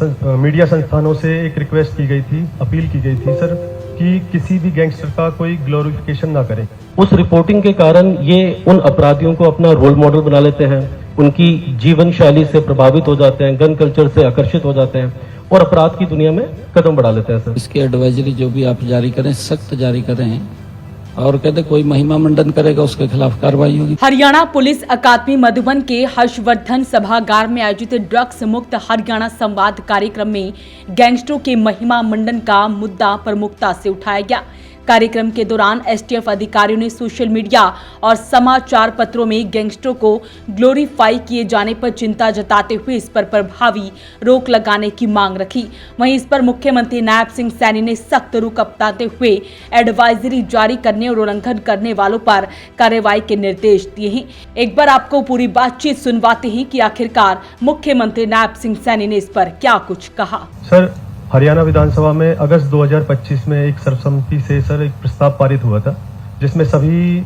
Media संस्थानों से एक रिक्वेस्ट की गई थी, अपील की गई थी सर, कि किसी भी गैंगस्टर का कोई ग्लोरिफिकेशन ना करे। उस रिपोर्टिंग के कारण ये उन अपराधियों को अपना रोल मॉडल बना लेते हैं, उनकी जीवन शैली से प्रभावित हो जाते हैं, गन कल्चर से आकर्षित हो जाते हैं और अपराध की दुनिया में कदम बढ़ा लेते हैं सर। इसकी एडवाइजरी जो भी आप जारी करें, सख्त जारी करें और कहते कोई महिमा मंडन करेगा उसके खिलाफ कार्रवाई होगी। हरियाणा पुलिस अकादमी मधुबन के हर्षवर्धन सभागार में आयोजित ड्रग्स मुक्त हरियाणा संवाद कार्यक्रम में गैंगस्टरों के महिमा मंडन का मुद्दा प्रमुखता से उठाया गया। कार्यक्रम के दौरान एसटीएफ अधिकारियों ने सोशल मीडिया और समाचार पत्रों में गैंगस्टरों को ग्लोरीफाई किए जाने पर चिंता जताते हुए इस पर प्रभावी रोक लगाने की मांग रखी। वहीं इस पर मुख्यमंत्री नायब सिंह सैनी ने सख्त रुख अपनाते हुए एडवाइजरी जारी करने और उल्लंघन करने वालों पर कार्रवाई के निर्देश दिए हैं। एक बार आपको पूरी बातचीत सुनवाते हैं कि आखिरकार मुख्यमंत्री नायब सिंह सैनी ने इस पर क्या कुछ कहा। सर, हरियाणा विधानसभा में अगस्त 2025 में एक सर्वसम्मति से सर एक प्रस्ताव पारित हुआ था, जिसमें सभी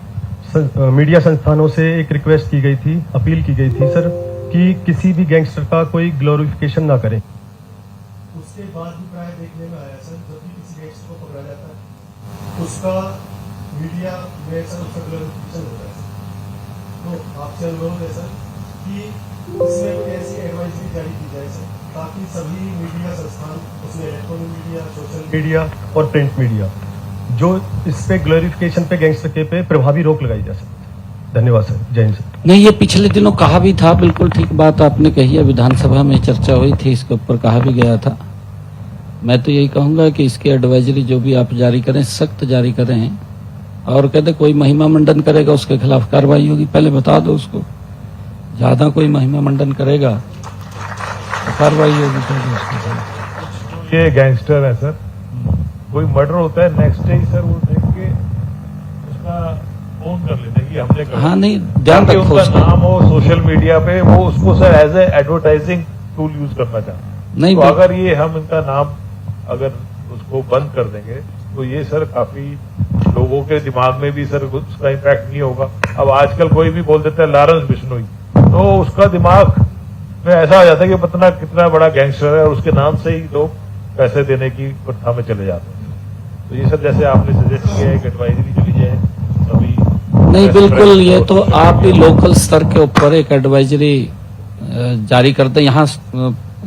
मीडिया संस्थानों से एक रिक्वेस्ट की गई थी, अपील की गई थी सर, कि किसी भी गैंगस्टर का कोई ग्लोरिफिकेशन ना करें। उसके बाद भी प्राय देखने में आया सर, जब भी किसी गैंगस्टर को पकड़ा जाता है उसका मीडिया में सर उसका ग्लोरिफिकेशन होता है। तो आपसे अनुरोध है सर कि इसमें कोई ऐसी एडवाइजरी जारी की जाए सर, ताकि सभी मीडिया संस्थान, उसमें इलेक्ट्रॉनिक मीडिया, सोशल मीडिया और प्रिंट मीडिया, जो इस पे ग्लोरिफिकेशन पे गैंगस्टर के पे प्रभावी रोक लगाई जा सकती। धन्यवाद सर, जय हिंद सर। नहीं, ये पिछले दिनों कहा भी था, बिल्कुल ठीक बात आपने कही है, विधानसभा में चर्चा हुई थी, इसके ऊपर कहा भी गया था। मैं तो यही कहूंगा कि इसकी एडवाइजरी जो भी आप जारी करें, सख्त जारी करें और कहते कोई महिमा मंडन करेगा उसके खिलाफ कार्रवाई होगी। पहले बता दो उसको, ज्यादा कोई महिमा मंडन करेगा कार्रवाई होगी। ये गैंगस्टर है सर, कोई मर्डर होता है नेक्स्ट डे सर वो देख के उसका फोन कर लेते हैं कि हमने कर। हाँ नहीं, ध्यान रखो उनका नाम हो सोशल मीडिया पे, वो उसको sir as a advertising tool use करना चाहते हैं। तो अगर ये हम इनका नाम अगर उसको बंद कर देंगे तो ये सर काफी लोगों के दिमाग में भी सर उसका इम्पैक्ट नहीं होगा। अब आजकल कोई भी बोल देता है लॉरेंस बिश्नोई, तो उसका दिमाग में ऐसा आ जाता है कि पता कितना बड़ा गैंगस्टर है और उसके नाम से ही लोग पैसे देने की प्रथा में चले जाते हैं। तो ये सब जैसे आपने सजेस्ट किया है कि एडवाइजरी चली जाए सभी। नहीं बिल्कुल, ये तो आप भी लोकल स्तर के ऊपर एक एडवाइजरी जारी करते हैं, यहाँ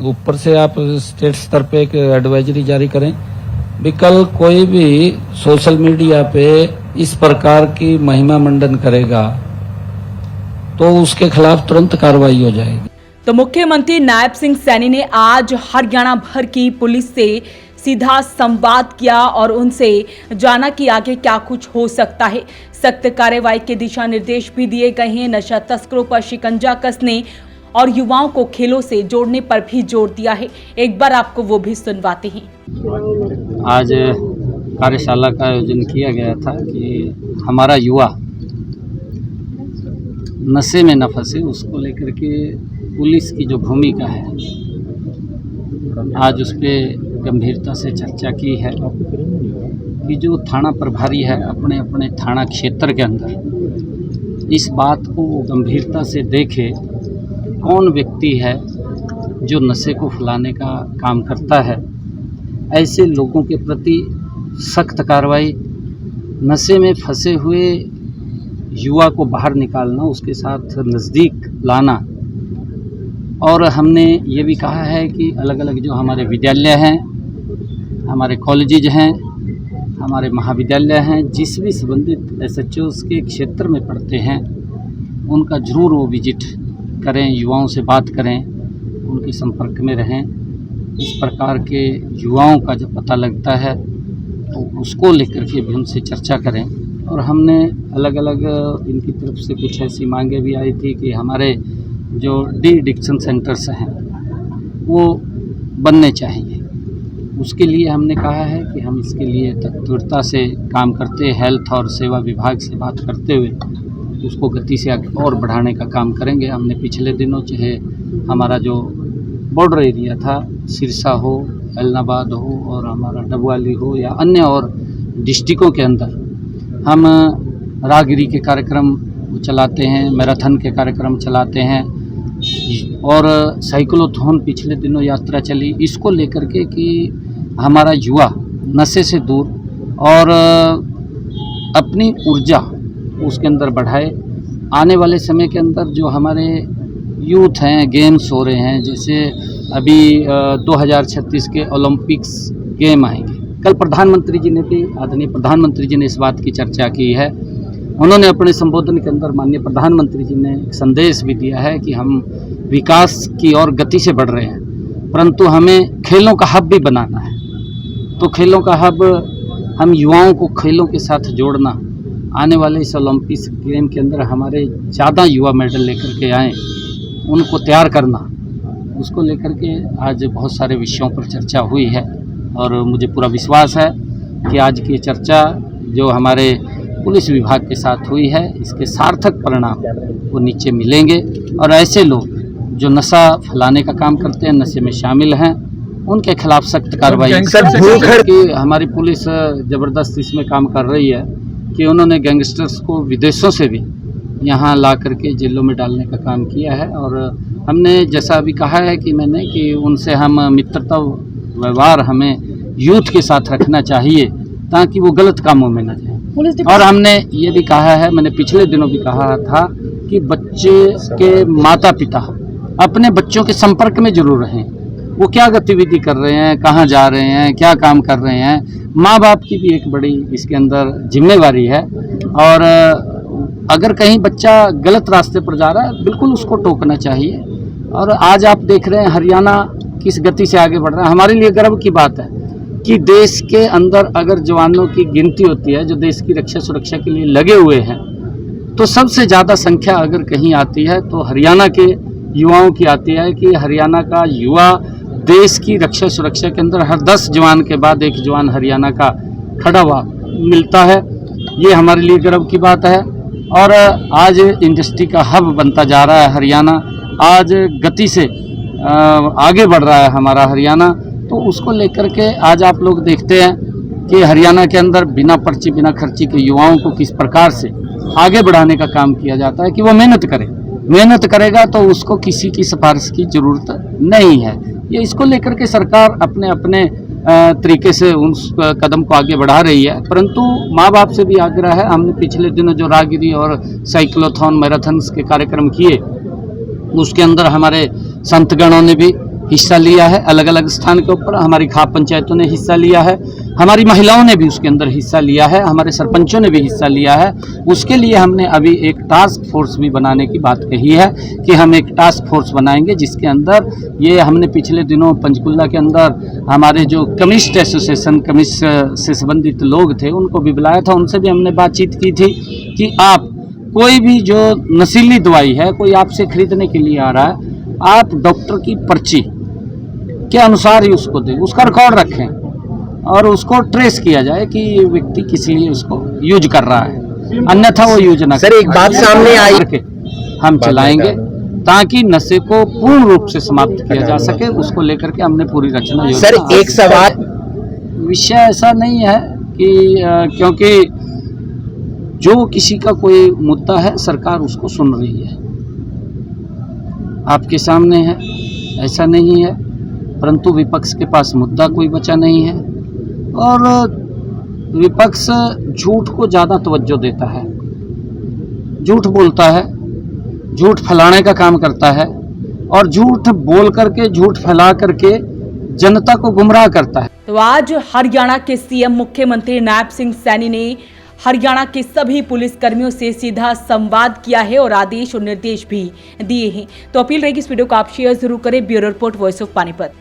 ऊपर से आप स्टेट स्तर पे एक एडवाइजरी जारी करें। कल कोई भी सोशल मीडिया पे इस प्रकार की महिमा मंडन करेगा तो उसके खिलाफ तुरंत कार्रवाई हो जाएगी। तो मुख्यमंत्री नायब सिंह सैनी ने आज हरियाणा भर की पुलिस से सीधा संवाद किया और उनसे जाना कि आगे क्या कुछ हो सकता है। सख्त कार्रवाई के दिशा निर्देश भी दिए गए हैं। नशा तस्करों पर शिकंजा कसने और युवाओं को खेलों से जोड़ने पर भी जोर दिया है। एक बार आपको वो भी सुनवाते हैं। आज कार्यशाला का आयोजन किया गया था कि हमारा युवा नशे में न फंसे, उसको लेकर के पुलिस की जो भूमिका है आज उस पर गंभीरता से चर्चा की है कि जो थाना प्रभारी है अपने अपने थाना क्षेत्र के अंदर इस बात को गंभीरता से देखे, कौन व्यक्ति है जो नशे को फैलाने का काम करता है, ऐसे लोगों के प्रति सख्त कार्रवाई, नशे में फंसे हुए युवा को बाहर निकालना, उसके साथ नज़दीक लाना। और हमने ये भी कहा है कि अलग अलग जो हमारे विद्यालय हैं, हमारे कॉलेजेज हैं, हमारे महाविद्यालय हैं, जिस भी संबंधित एसएचओस के क्षेत्र में पढ़ते हैं उनका ज़रूर वो विजिट करें, युवाओं से बात करें, उनके संपर्क में रहें। इस प्रकार के युवाओं का जब पता लगता है तो उसको लेकर के भी उनसे चर्चा करें। और हमने अलग अलग इनकी तरफ से कुछ ऐसी मांगे भी आई थी कि हमारे जो डी एडिक्शन सेंटर्स हैं वो बनने चाहिए। उसके लिए हमने कहा है कि हम इसके लिए तत्परता से काम करते, हेल्थ और सेवा विभाग से बात करते हुए उसको गति से और बढ़ाने का काम करेंगे। हमने पिछले दिनों चाहे हमारा जो बॉर्डर एरिया था, सिरसा हो, एलनाबाद हो और हमारा डबवाली हो या अन्य और डिस्ट्रिक्टों के अंदर हम राहगिरी के कार्यक्रम चलाते हैं, मैराथन के कार्यक्रम चलाते हैं और साइक्लोथॉन पिछले दिनों यात्रा चली, इसको लेकर के कि हमारा युवा नशे से दूर और अपनी ऊर्जा उसके अंदर बढ़ाए। आने वाले समय के अंदर जो हमारे यूथ हैं, गेम्स हो रहे हैं, जैसे अभी 2036 के ओलंपिक्स गेम आएंगे। कल प्रधानमंत्री जी ने भी, आदरणीय प्रधानमंत्री जी ने इस बात की चर्चा की है। उन्होंने अपने संबोधन के अंदर माननीय प्रधानमंत्री जी ने एक संदेश भी दिया है कि हम विकास की ओर गति से बढ़ रहे हैं, परंतु हमें खेलों का हब भी बनाना है। तो खेलों का हब, हम युवाओं को खेलों के साथ जोड़ना, आने वाले इस ओलंपिक्स गेम के अंदर हमारे ज़्यादा युवा मेडल लेकर के आएँ, उनको तैयार करना, उसको लेकर के आज बहुत सारे विषयों पर चर्चा हुई है। और मुझे पूरा विश्वास है कि आज की चर्चा जो हमारे पुलिस विभाग के साथ हुई है, इसके सार्थक परिणाम वो नीचे मिलेंगे। और ऐसे लोग जो नशा फैलाने का काम करते हैं, नशे में शामिल हैं, उनके खिलाफ सख्त कार्रवाई की। हमारी पुलिस ज़बरदस्त इसमें काम कर रही है कि उन्होंने गैंगस्टर्स को विदेशों से भी यहाँ ला करके जेलों में डालने का काम किया है। और हमने जैसा अभी कहा है कि मैंने कि उनसे हम मित्रता व्यवहार हमें यूथ के साथ रखना चाहिए ताकि वो गलत कामों में न जाए। और हमने ये भी कहा है, मैंने पिछले दिनों भी कहा था कि बच्चे के माता पिता अपने बच्चों के संपर्क में जरूर रहें। वो क्या गतिविधि कर रहे हैं, कहाँ जा रहे हैं, क्या काम कर रहे हैं, माँ बाप की भी एक बड़ी इसके अंदर जिम्मेवारी है। और अगर कहीं बच्चा गलत रास्ते पर जा रहा है, बिल्कुल उसको टोकना चाहिए। और आज आप देख रहे हैं हरियाणा किस गति से आगे बढ़ रहा है। हमारे लिए गर्व की बात है कि देश के अंदर अगर जवानों की गिनती होती है जो देश की रक्षा सुरक्षा के लिए लगे हुए हैं, तो सबसे ज़्यादा संख्या अगर कहीं आती है तो हरियाणा के युवाओं की आती है कि हरियाणा का युवा देश की रक्षा सुरक्षा के अंदर हर 10 जवान के बाद एक जवान हरियाणा का खड़ा हुआ मिलता है। ये हमारे लिए गर्व की बात है। और आज इंडस्ट्री का हब बनता जा रहा है हरियाणा, आज गति से आगे बढ़ रहा है हमारा हरियाणा। तो उसको लेकर के आज आप लोग देखते हैं कि हरियाणा के अंदर बिना पर्ची बिना खर्ची के युवाओं को किस प्रकार से आगे बढ़ाने का काम किया जाता है कि वो मेहनत करे। मेहनत करेगा तो उसको किसी की सिफारिश की ज़रूरत नहीं है। ये इसको लेकर के सरकार अपने अपने तरीके से उस कदम को आगे बढ़ा रही है। परंतु माँ बाप से भी आग्रह है, हमने पिछले दिनों जो राहगिरी और साइक्लोथॉन मैराथन्स के कार्यक्रम किए, उसके अंदर हमारे संतगणों ने भी हिस्सा लिया है। अलग अलग स्थान के ऊपर हमारी खाप पंचायतों ने हिस्सा लिया है, हमारी महिलाओं ने भी उसके अंदर हिस्सा लिया है, हमारे सरपंचों ने भी हिस्सा लिया है। उसके लिए हमने अभी एक टास्क फोर्स भी बनाने की बात कही है कि हम एक टास्क फोर्स बनाएंगे जिसके अंदर ये हमने पिछले दिनों पंचकुला के अंदर हमारे जो कमिस्ट एसोसिएशन, कमिस्ट से संबंधित लोग थे, उनको भी बुलाया था। उनसे भी हमने बातचीत की थी कि आप कोई भी जो नशीली दवाई है कोई आपसे खरीदने के लिए आ रहा है, आप डॉक्टर की पर्ची के अनुसार ही उसको दें, उसका रिकॉर्ड रखें और उसको ट्रेस किया जाए कि ये व्यक्ति किस लिए उसको यूज कर रहा है, अन्यथा वो यूज ना। सर, एक बात सामने आई के हम चलाएंगे ताकि नशे को पूर्ण रूप से समाप्त किया जा सके। उसको लेकर के हमने पूरी रचना। सर, एक सवाल, विषय ऐसा नहीं है कि क्योंकि जो किसी का कोई मुद्दा है सरकार उसको सुन रही है, आपके सामने है, ऐसा नहीं है। परंतु विपक्ष के पास मुद्दा कोई बचा नहीं है और विपक्ष झूठ को ज़्यादा तवज्जो देता है, झूठ बोलता है, झूठ फैलाने का काम करता है और झूठ बोल करके, झूठ फैला करके जनता को गुमराह करता है। तो आज हरियाणा के सीएम मुख्यमंत्री नायब सिंह सैनी ने हरियाणा के सभी पुलिस कर्मियों से सीधा संवाद किया है और आदेश और निर्देश भी दिए हैं। तो अपील रहेगी इस वीडियो को आप शेयर जरूर करें। Bureau report, voice of Panipat.